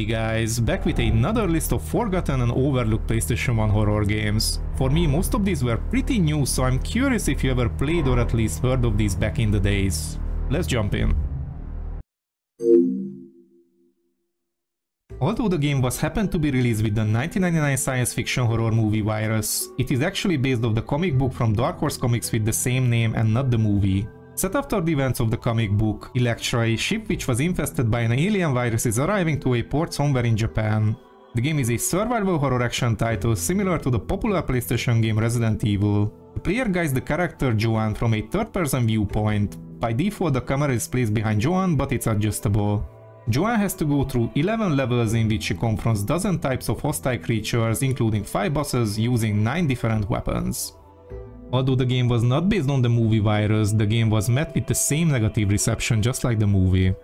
Hey guys, back with another list of forgotten and overlooked PlayStation 1 horror games. For me, most of these were pretty new, so I'm curious if you ever played or at least heard of these back in the days. Let's jump in. Although the game happened to be released with the 1999 science fiction horror movie Virus, it is actually based off the comic book from Dark Horse Comics with the same name and not the movie. Set after the events of the comic book, Electra, a ship which was infested by an alien virus, is arriving to a port somewhere in Japan. The game is a survival horror action title similar to the popular PlayStation game Resident Evil. The player guides the character Joanne from a third-person viewpoint. By default the camera is placed behind Joanne, but it's adjustable. Joanne has to go through 11 levels in which she confronts dozen types of hostile creatures, including 5 bosses, using 9 different weapons. Although the game was not based on the movie Virus, the game was met with the same negative reception just like the movie.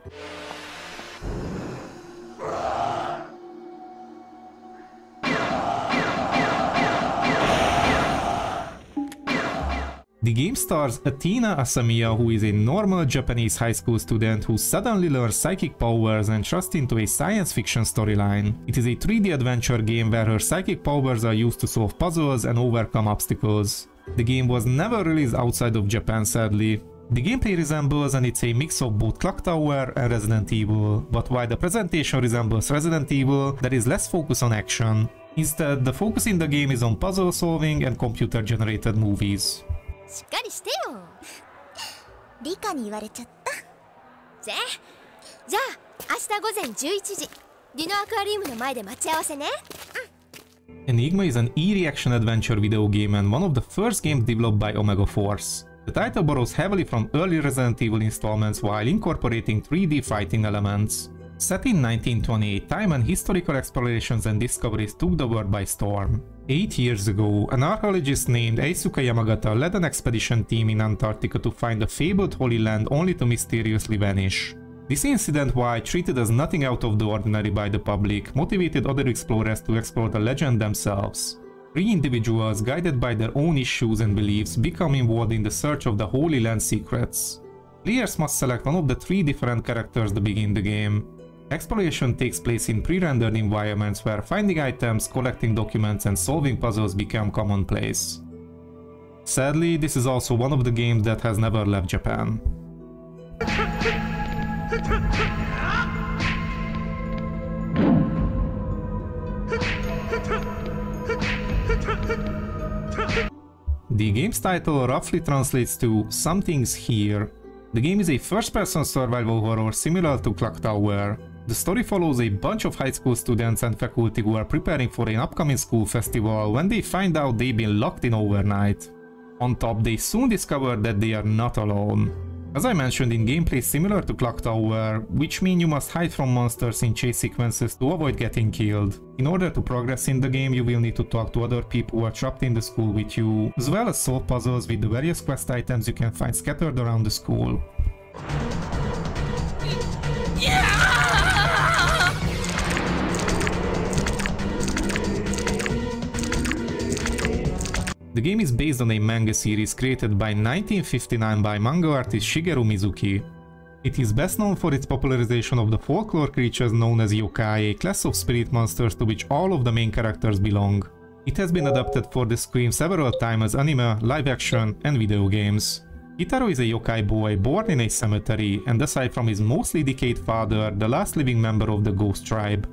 The game stars Athena Asamiya, who is a normal Japanese high school student who suddenly learns psychic powers and trusts into a science fiction storyline. It is a 3D adventure game where her psychic powers are used to solve puzzles and overcome obstacles. The game was never released outside of Japan, sadly. The gameplay resembles, and it's a mix of both Clock Tower and Resident Evil, but while the presentation resembles Resident Evil, there is less focus on action. Instead, the focus in the game is on puzzle solving and computer-generated movies. Enigma is an eerie action-adventure video game and one of the first games developed by Omega Force. The title borrows heavily from early Resident Evil installments while incorporating 3D fighting elements. Set in 1928, time and historical explorations and discoveries took the world by storm. 8 years ago, an archaeologist named Eisuke Yamagata led an expedition team in Antarctica to find the fabled Holy Land only to mysteriously vanish. This incident, while treated as nothing out of the ordinary by the public, motivated other explorers to explore the legend themselves. 3 individuals, guided by their own issues and beliefs, become involved in the search of the Holy Land secrets. Players must select one of the 3 different characters to begin the game. Exploration takes place in pre-rendered environments where finding items, collecting documents and solving puzzles become commonplace. Sadly, this is also one of the games that has never left Japan. The game's title roughly translates to "Something's Here." The game is a first-person survival horror similar to Clock Tower. The story follows a bunch of high school students and faculty who are preparing for an upcoming school festival when they find out they've been locked in overnight. On top, they soon discover that they are not alone. As I mentioned, in gameplay similar to Clock Tower, which means you must hide from monsters in chase sequences to avoid getting killed. In order to progress in the game, you will need to talk to other people who are trapped in the school with you, as well as solve puzzles with the various quest items you can find scattered around the school. The game is based on a manga series created by 1959 by manga artist Shigeru Mizuki. It is best known for its popularization of the folklore creatures known as yokai, a class of spirit monsters to which all of the main characters belong. It has been adapted for the screen several times as anime, live action and video games. Kitaro is a yokai boy born in a cemetery, and aside from his mostly decayed father, the last living member of the ghost tribe.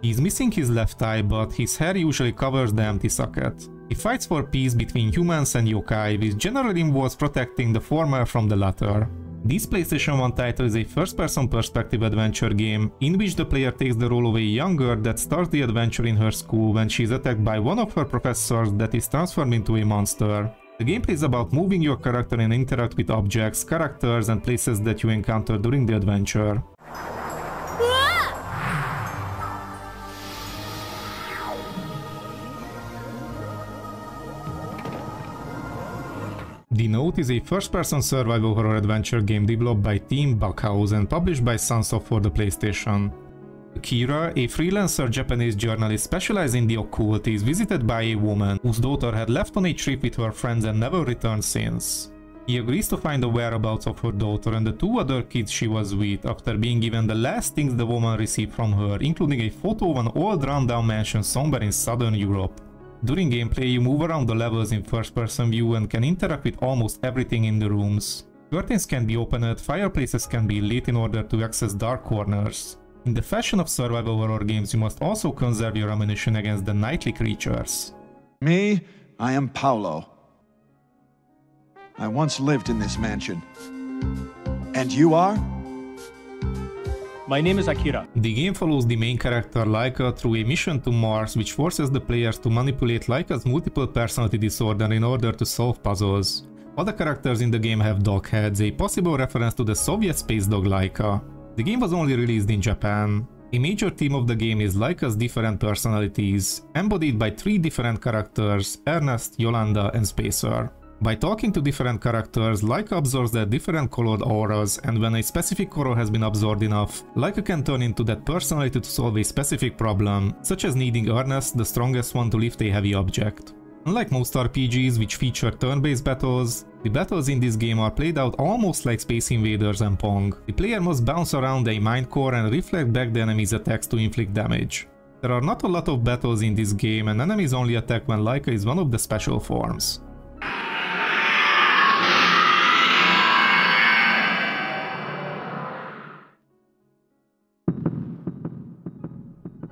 He is missing his left eye, but his hair usually covers the empty socket. He fights for peace between humans and yokai, which generally involves protecting the former from the latter. This PlayStation 1 title is a first-person perspective adventure game, in which the player takes the role of a young girl that starts the adventure in her school when she is attacked by one of her professors that is transformed into a monster. The gameplay is about moving your character and interact with objects, characters and places that you encounter during the adventure. The Note is a first-person survival horror adventure game developed by Team Backhouse and published by Sunsoft for the PlayStation. Kira, a freelancer Japanese journalist specialized in the occult, is visited by a woman whose daughter had left on a trip with her friends and never returned since. He agrees to find the whereabouts of her daughter and the 2 other kids she was with after being given the last things the woman received from her, including a photo of an old rundown mansion somewhere in southern Europe. During gameplay, you move around the levels in first-person view and can interact with almost everything in the rooms. Curtains can be opened, fireplaces can be lit in order to access dark corners. In the fashion of survival horror games, you must also conserve your ammunition against the nightly creatures. Me, I am Paolo. I once lived in this mansion. And you are? My name is Akira. The game follows the main character Laika through a mission to Mars which forces the players to manipulate Laika's multiple personality disorder in order to solve puzzles. Other characters in the game have dog heads, a possible reference to the Soviet space dog Laika. The game was only released in Japan. A major theme of the game is Laika's different personalities, embodied by 3 different characters, Ernest, Yolanda and Spacer. By talking to different characters, Laika absorbs their different colored auras, and when a specific color has been absorbed enough, Laika can turn into that personality to solve a specific problem, such as needing Ernest, the strongest one, to lift a heavy object. Unlike most RPGs which feature turn-based battles, the battles in this game are played out almost like Space Invaders and Pong. The player must bounce around a mine core and reflect back the enemy's attacks to inflict damage. There are not a lot of battles in this game, and enemies only attack when Laika is one of the special forms.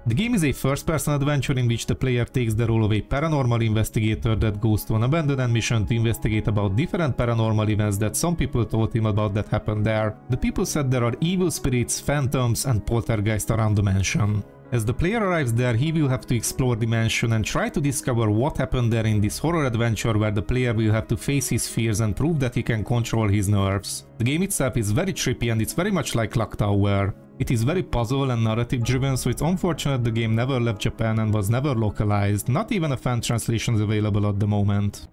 The game is a first-person adventure in which the player takes the role of a paranormal investigator that goes to an abandoned mission to investigate about different paranormal events that some people told him about that happened there. The people said there are evil spirits, phantoms and poltergeists around the mansion. As the player arrives there, he will have to explore the mansion and try to discover what happened there in this horror adventure where the player will have to face his fears and prove that he can control his nerves. The game itself is very trippy and it's very much like Clock Tower. It is very puzzle and narrative driven, so it's unfortunate the game never left Japan and was never localized, not even a fan translation is available at the moment.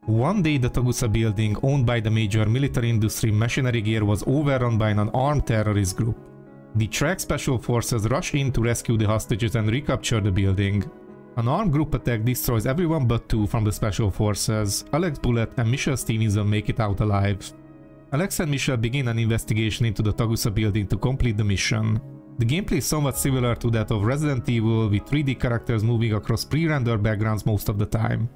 One day the Tagusa building, owned by the major military industry Machinery Gear, was overrun by an armed terrorist group. The track special forces rush in to rescue the hostages and recapture the building. An armed group attack destroys everyone but 2 from the special forces. Alex, Bullet and Michelle Stevenson make it out alive. Alex and Michelle begin an investigation into the Tagusa building to complete the mission. The gameplay is somewhat similar to that of Resident Evil, with 3D characters moving across pre-rendered backgrounds most of the time.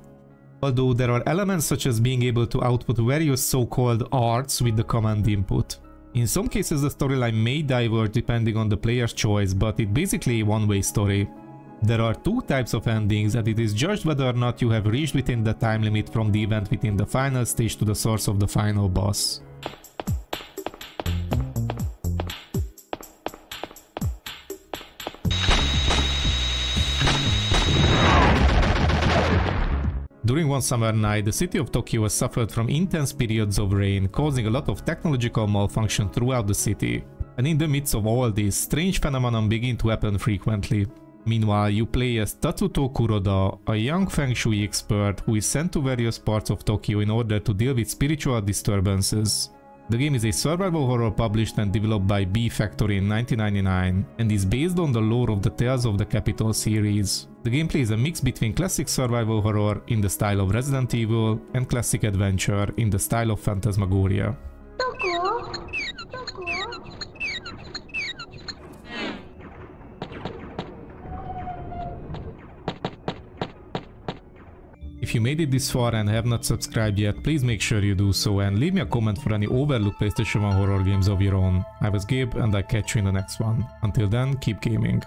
Although there are elements such as being able to output various so-called arts with the command input. In some cases the storyline may diverge depending on the player's choice, but it's basically a one-way story. There are 2 types of endings, and it is judged whether or not you have reached within the time limit from the event within the final stage to the source of the final boss. During one summer night, the city of Tokyo has suffered from intense periods of rain, causing a lot of technological malfunction throughout the city. And in the midst of all this, strange phenomena begin to happen frequently. Meanwhile, you play as Tatsuto Kuroda, a young feng shui expert who is sent to various parts of Tokyo in order to deal with spiritual disturbances. The game is a survival horror published and developed by B Factory in 1999 and is based on the lore of the Tales of the Capitol series. The gameplay is a mix between classic survival horror in the style of Resident Evil and classic adventure in the style of Phantasmagoria. If you made it this far and have not subscribed yet, please make sure you do so and leave me a comment for any overlooked PlayStation 1 horror games of your own. I was Gabe and I'll catch you in the next one. Until then, keep gaming.